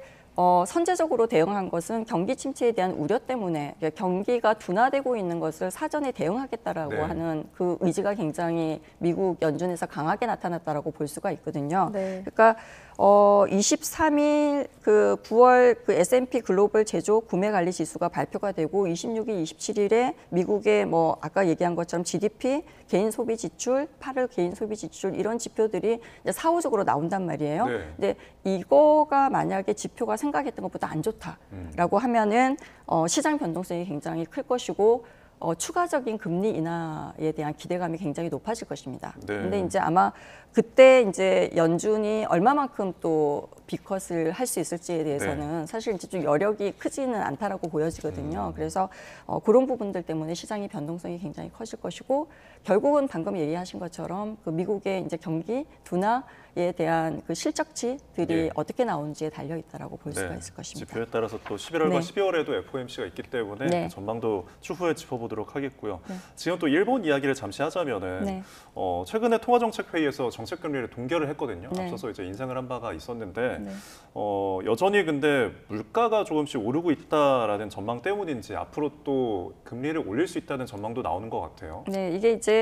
선제적으로 대응한 것은 경기 침체에 대한 우려 때문에 경기가 둔화되고 있는 것을 사전에 대응하겠다라고 하는 그 의지가 굉장히 미국 연준에서 강하게 나타났다라고 볼 수가 있거든요. 그러니까 23일 그 9월 그 S&P 글로벌 제조 구매 관리 지수가 발표가 되고 26일, 27일에 미국의 뭐 아까 얘기한 것처럼 GDP, 개인 소비 지출, 8월 개인 소비 지출 이런 지표들이 이제 사후적으로 나온단 말이에요. 근데 이거가 만약에 지표가 생각했던 것보다 안 좋다라고 하면은 시장 변동성이 굉장히 클 것이고 추가적인 금리 인하에 대한 기대감이 굉장히 높아질 것입니다. 근데 이제 아마 그때 이제 연준이 얼마만큼 또 빅컷을 할 수 있을지에 대해서는 사실 이제 좀 여력이 크지는 않다라고 보여지거든요. 그래서 그런 부분들 때문에 시장의 변동성이 굉장히 커질 것이고 결국은 방금 얘기하신 것처럼 그 미국의 이제 경기 둔화에 대한 그 실적치들이 어떻게 나오는지에 달려 있다라고 볼 수가 있을 것입니다. 지표에 따라서 또 11월과 12월에도 FOMC가 있기 때문에 전망도 추후에 짚어보도록 하겠고요. 지금 또 일본 이야기를 잠시 하자면은 최근에 통화정책회의에서 정책금리를 동결을 했거든요. 앞서서 이제 인상을 한 바가 있었는데 여전히 근데 물가가 조금씩 오르고 있다라는 전망 때문인지 앞으로 또 금리를 올릴 수 있다는 전망도 나오는 것 같아요. 네, 이게 이제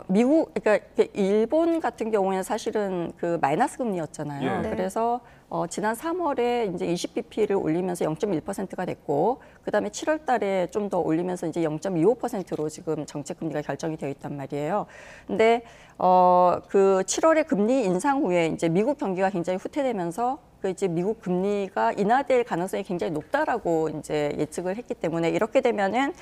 미국, 그러니까 일본 같은 경우에는 사실은 그 마이너스 금리였잖아요. 그래서 지난 3월에 이제 20bp를 올리면서 0.1%가 됐고, 그다음에 7월 달에 좀 더 올리면서 이제 0.25%로 지금 정책 금리가 결정이 되어 있단 말이에요. 근데 그 7월에 금리 인상 후에 이제 미국 경기가 굉장히 후퇴되면서 그 이제 미국 금리가 인하될 가능성이 굉장히 높다라고 이제 예측을 했기 때문에 이렇게 되면은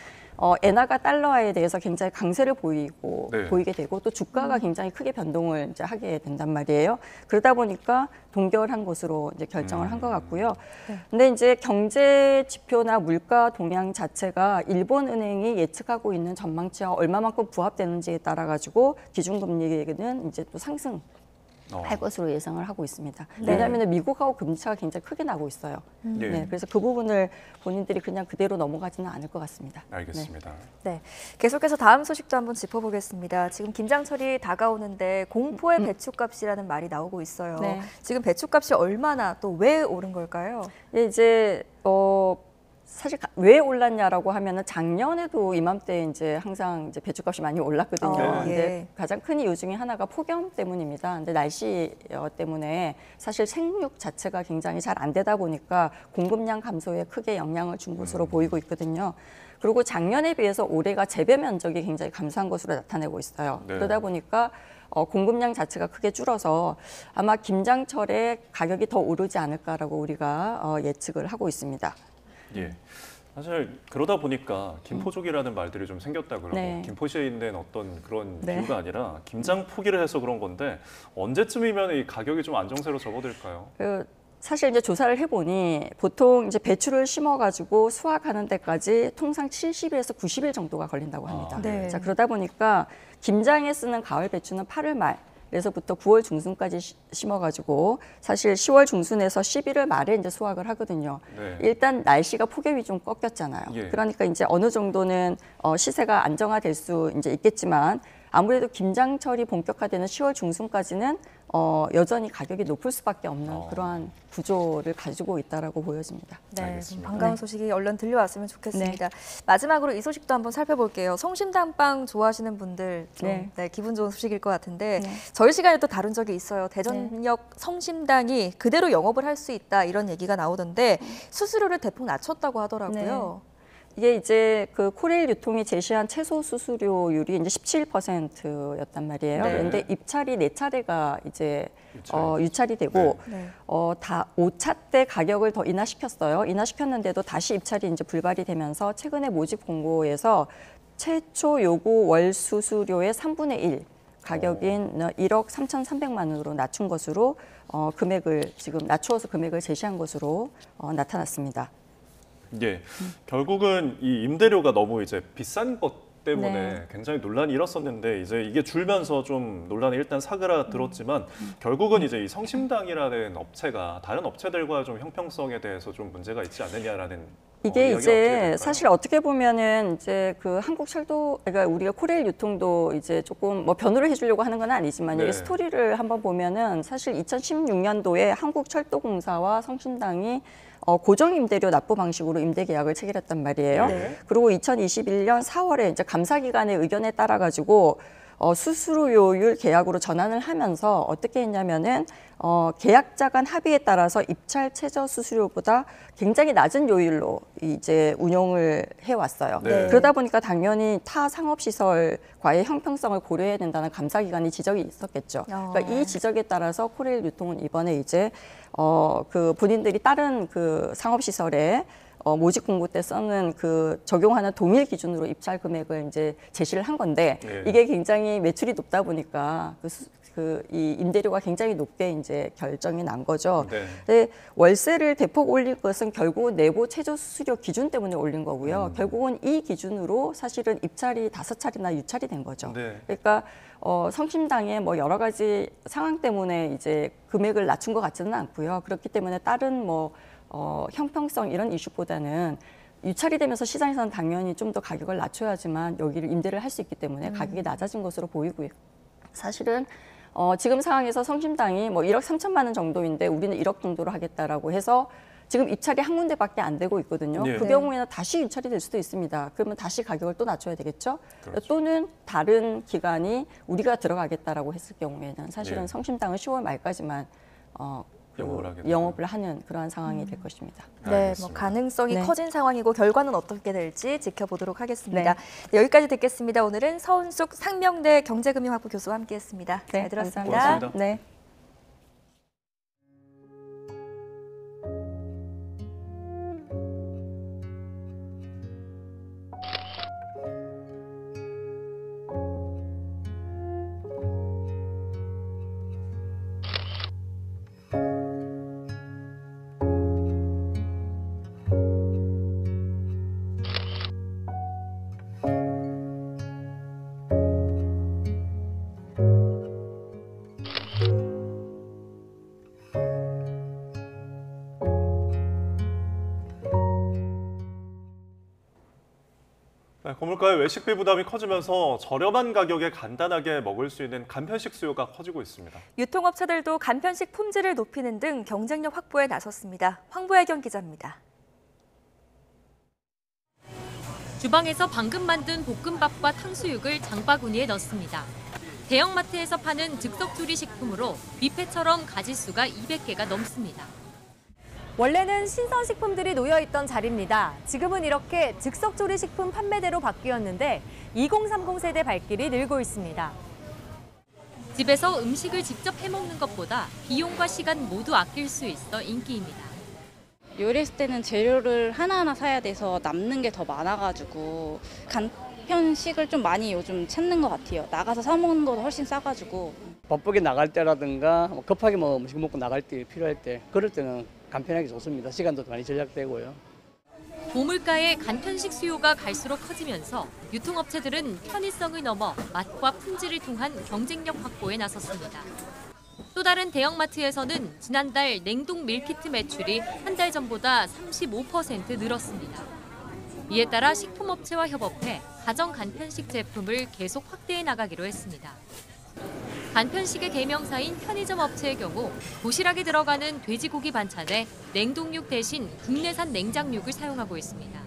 엔화가 달러화에 대해서 굉장히 강세를 보이게 되고 또 주가가 굉장히 크게 변동을 이제 하게 된단 말이에요. 그러다 보니까 동결한 것으로 이제 결정을 한 것 같고요. 근데 이제 경제 지표나 물가 동향 자체가 일본 은행이 예측하고 있는 전망치와 얼마만큼 부합되는지에 따라 가지고 기준금리는 이제 또 상승. 할 것으로 예상을 하고 있습니다. 왜냐하면 미국하고 금리차가 굉장히 크게 나고 있어요. 네, 그래서 그 부분을 본인들이 그냥 그대로 넘어가지는 않을 것 같습니다. 알겠습니다. 네, 계속해서 다음 소식도 한번 짚어보겠습니다. 지금 김장철이 다가오는데 공포의 배추값이라는 말이 나오고 있어요. 네. 지금 배추값이 얼마나 또 왜 오른 걸까요? 이제 사실 왜 올랐냐라고 하면은 작년에도 이맘때 이제 항상 이제 배추값이 많이 올랐거든요. 근데 가장 큰 이유 중에 하나가 폭염 때문입니다. 근데 날씨 때문에 사실 생육 자체가 굉장히 잘 안 되다 보니까 공급량 감소에 크게 영향을 준 것으로 보이고 있거든요. 그리고 작년에 비해서 올해가 재배 면적이 굉장히 감소한 것으로 나타내고 있어요. 그러다 보니까 공급량 자체가 크게 줄어서 아마 김장철에 가격이 더 오르지 않을까라고 우리가 예측을 하고 있습니다. 예. 사실 그러다 보니까 김포족이라는 말들이 좀 생겼다 그러고 김포시에 있는 어떤 그런 이유가 아니라 김장 포기를 해서 그런 건데 언제쯤이면 이 가격이 좀 안정세로 접어들까요? 사실 이제 조사를 해보니 보통 이제 배추를 심어가지고 수확하는 데까지 통상 70일에서 90일 정도가 걸린다고 합니다. 자, 그러다 보니까 김장에 쓰는 가을 배추는 8월 말 그래서부터 9월 중순까지 심어가지고 사실 10월 중순에서 11월 말에 이제 수확을 하거든요. 일단 날씨가 폭염이 좀 꺾였잖아요. 그러니까 이제 어느 정도는 시세가 안정화될 수 이제 있겠지만 아무래도 김장철이 본격화되는 10월 중순까지는 여전히 가격이 높을 수밖에 없는 그러한 구조를 가지고 있다라고 보여집니다. 네, 반가운 소식이 얼른 들려왔으면 좋겠습니다. 마지막으로 이 소식도 한번 살펴볼게요. 성심당빵 좋아하시는 분들 좀 기분 좋은 소식일 것 같은데 저희 시간에 또 다룬 적이 있어요. 대전역 성심당이 그대로 영업을 할 수 있다 이런 얘기가 나오던데 수수료를 대폭 낮췄다고 하더라고요. 이게 이제 그 코레일 유통이 제시한 최소 수수료율이 이제 17%였단 말이에요. 그런데 입찰이 4차례가 이제 유찰이 되고 다 5차 때 가격을 더 인하시켰어요. 인하시켰는데도 다시 입찰이 이제 불발이 되면서 최근에 모집 공고에서 최초 요구 월 수수료의 3분의 1 가격인 1억 3,300만 원으로 낮춘 것으로 금액을 지금 낮추어서 금액을 제시한 것으로 나타났습니다. 예, 결국은 이 임대료가 너무 이제 비싼 것 때문에 굉장히 논란이 일었었는데 이제 이게 줄면서 좀 논란이 일단 사그라들었지만 결국은 이제 이 성심당이라는 업체가 다른 업체들과 좀 형평성에 대해서 좀 문제가 있지 않느냐라는 이게 이제 사실 어떻게 보면은 이제 그 한국철도 그러니까 우리가 코레일 유통도 이제 조금 뭐 변호를 해주려고 하는 건 아니지만 이 스토리를 한번 보면은 사실 2016년도에 한국철도공사와 성심당이 고정 임대료 납부 방식으로 임대 계약을 체결했단 말이에요. 그리고 2021년 4월에 이제 감사 기관의 의견에 따라 가지고 수수료율 계약으로 전환을 하면서 어떻게 했냐면은 계약자 간 합의에 따라서 입찰 최저 수수료보다 굉장히 낮은 요율로 이제 운영을 해왔어요. 그러다 보니까 당연히 타 상업시설과의 형평성을 고려해야 된다는 감사기관의 지적이 있었겠죠. 그러니까 이 지적에 따라서 코레일 유통은 이번에 이제 그 본인들이 다른 그 상업시설에 모집 공고 때 써는 그 적용하는 동일 기준으로 입찰 금액을 이제 제시를 한 건데 이게 굉장히 매출이 높다 보니까 이 임대료가 굉장히 높게 이제 결정이 난 거죠. 근데 월세를 대폭 올릴 것은 결국은 내부 최저 수수료 기준 때문에 올린 거고요. 결국은 이 기준으로 사실은 입찰이 5차례나 유찰이 된 거죠. 그러니까 성심당의 뭐 여러 가지 상황 때문에 이제 금액을 낮춘 것 같지는 않고요. 그렇기 때문에 다른 뭐 형평성 이런 이슈보다는 유찰이 되면서 시장에서는 당연히 좀 더 가격을 낮춰야지만 여기를 임대를 할 수 있기 때문에 가격이 낮아진 것으로 보이고요. 사실은 지금 상황에서 성심당이 뭐 1억 3천만 원 정도인데 우리는 1억 정도로 하겠다라고 해서 지금 입찰이 한 군데밖에 안 되고 있거든요. 그 경우에는 다시 유찰이 될 수도 있습니다. 그러면 다시 가격을 또 낮춰야 되겠죠. 또는 다른 기관이 우리가 들어가겠다라고 했을 경우에는 사실은 성심당은 10월 말까지만 영업을 하는 그러한 상황이 될 것입니다. 네, 뭐 가능성이 커진 상황이고 결과는 어떻게 될지 지켜보도록 하겠습니다. 여기까지 듣겠습니다. 오늘은 서은숙 상명대 경제금융학부 교수와 함께했습니다. 잘 들었습니다. 감사합니다. 네. 네, 고물가의 외식비 부담이 커지면서 저렴한 가격에 간단하게 먹을 수 있는 간편식 수요가 커지고 있습니다. 유통업체들도 간편식 품질을 높이는 등 경쟁력 확보에 나섰습니다. 황보혜경 기자입니다. 주방에서 방금 만든 볶음밥과 탕수육을 장바구니에 넣습니다. 대형마트에서 파는 즉석조리 식품으로 뷔페처럼 가짓수가 200개가 넘습니다. 원래는 신선식품들이 놓여있던 자리입니다. 지금은 이렇게 즉석조리식품 판매대로 바뀌었는데 2030 세대 발길이 늘고 있습니다. 집에서 음식을 직접 해먹는 것보다 비용과 시간 모두 아낄 수 있어 인기입니다. 요리했을 때는 재료를 하나하나 사야 돼서 남는 게 더 많아가지고 간편식을 좀 많이 요즘 찾는 것 같아요. 나가서 사 먹는 것도 훨씬 싸가지고. 바쁘게 나갈 때라든가 급하게 뭐 음식 먹고 나갈 때 필요할 때 그럴 때는 간편하게 좋습니다. 시간도 많이 절약되고요. 고물가의 간편식 수요가 갈수록 커지면서 유통업체들은 편의성을 넘어 맛과 품질을 통한 경쟁력 확보에 나섰습니다. 또 다른 대형마트에서는 지난달 냉동 밀키트 매출이 한 달 전보다 35% 늘었습니다. 이에 따라 식품업체와 협업해 가정 간편식 제품을 계속 확대해 나가기로 했습니다. 간편식의 대명사인 편의점 업체의 경우 도시락에 들어가는 돼지고기 반찬에 냉동육 대신 국내산 냉장육을 사용하고 있습니다.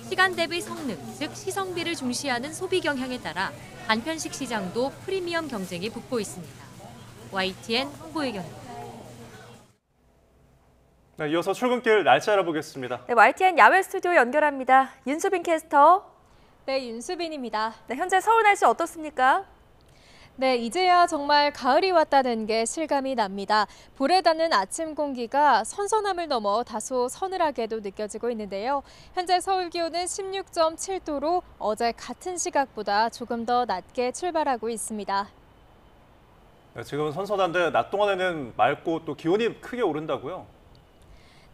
시간 대비 성능, 즉 시성비를 중시하는 소비 경향에 따라 간편식 시장도 프리미엄 경쟁이 붙고 있습니다. YTN 황보혜경입니다. 네, 이어서 출근길 날씨 알아보겠습니다. 네, YTN 야외 스튜디오 연결합니다. 윤수빈 캐스터. 네, 윤수빈입니다. 네, 현재 서울 날씨 어떻습니까? 네, 이제야 정말 가을이 왔다는 게 실감이 납니다. 불에 닿는 아침 공기가 선선함을 넘어 다소 서늘하게도 느껴지고 있는데요. 현재 서울 기온은 16.7도로 어제 같은 시각보다 조금 더 낮게 출발하고 있습니다. 네, 지금은 선선한데 낮 동안에는 맑고 또 기온이 크게 오른다고요?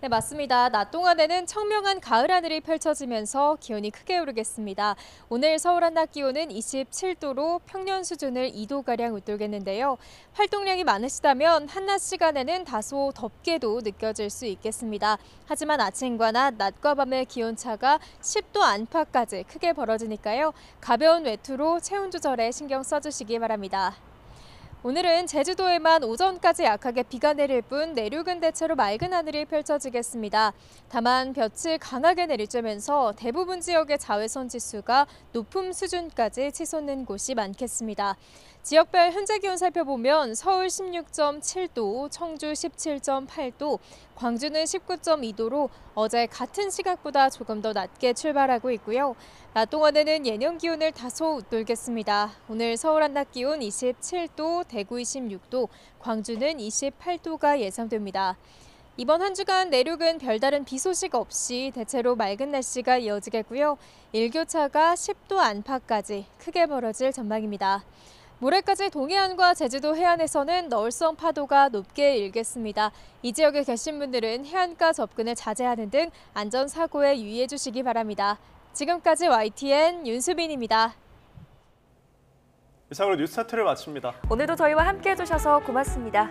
네, 맞습니다. 낮 동안에는 청명한 가을 하늘이 펼쳐지면서 기온이 크게 오르겠습니다. 오늘 서울 한낮 기온은 27도로 평년 수준을 2도가량 웃돌겠는데요. 활동량이 많으시다면 한낮 시간에는 다소 덥게도 느껴질 수 있겠습니다. 하지만 아침과 낮과 밤의 기온차가 10도 안팎까지 크게 벌어지니까요. 가벼운 외투로 체온 조절에 신경 써주시기 바랍니다. 오늘은 제주도에만 오전까지 약하게 비가 내릴 뿐 내륙은 대체로 맑은 하늘이 펼쳐지겠습니다. 다만 볕이 강하게 내리쬐면서 대부분 지역의 자외선 지수가 높음 수준까지 치솟는 곳이 많겠습니다. 지역별 현재 기온 살펴보면 서울 16.7도, 청주 17.8도, 광주는 19.2도로 어제 같은 시각보다 조금 더 낮게 출발하고 있고요. 낮 동안에는 예년 기온을 다소 웃돌겠습니다. 오늘 서울 한낮 기온 27도, 대구 26도, 광주는 28도가 예상됩니다. 이번 한 주간 내륙은 별다른 비 소식 없이 대체로 맑은 날씨가 이어지겠고요. 일교차가 10도 안팎까지 크게 벌어질 전망입니다. 모레까지 동해안과 제주도 해안에서는 너울성 파도가 높게 일겠습니다. 이 지역에 계신 분들은 해안가 접근을 자제하는 등 안전사고에 유의해 주시기 바랍니다. 지금까지 YTN 윤수빈입니다. 이상으로 뉴스 세트를 마칩니다. 오늘도 저희와 함께해 주셔서 고맙습니다.